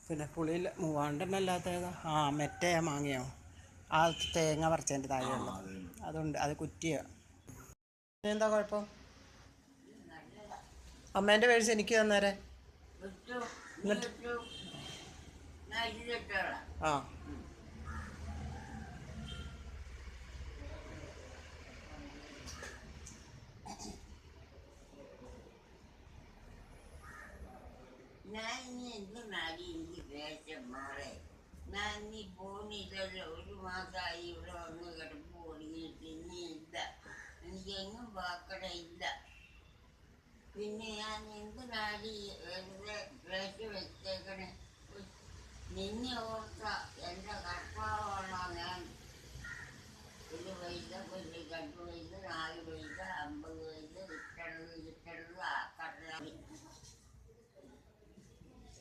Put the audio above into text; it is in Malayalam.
പിന്നെ പുളിയില്ല മൂവാണ്ടെണ്ണ അല്ലാത്ത ആ മെറ്റേ മാങ്ങയോ ആ തേങ്ങ പറിച്ചതിൻ്റെ താഴെയുള്ളത് അതുണ്ട്. അത് കുറ്റിയ. എന്താ കുഴപ്പം? അമ്മേൻ്റെ പേഴ്സ് എനിക്ക് തന്നേരെ. എന്നിട്ട് ആ ഞാൻ ഇനി എന്തിനാടി എനിക്ക് ദേശം മാറേ? ഞാൻ ഇനി പോകുന്നില്ലല്ലോ. 1 മാസമായി ഇവിടെ വന്ന് കിടപ്പ് ഓടിയിട്ട് ഇനി ഇല്ല. എനിക്ക് എങ്ങും വാക്കടയില്ല. പിന്നെ ഞാൻ എന്തിനാടി വെറുതെ ദേശം വെച്ചേക്കണേ? നിന്നെ ഓർത്ത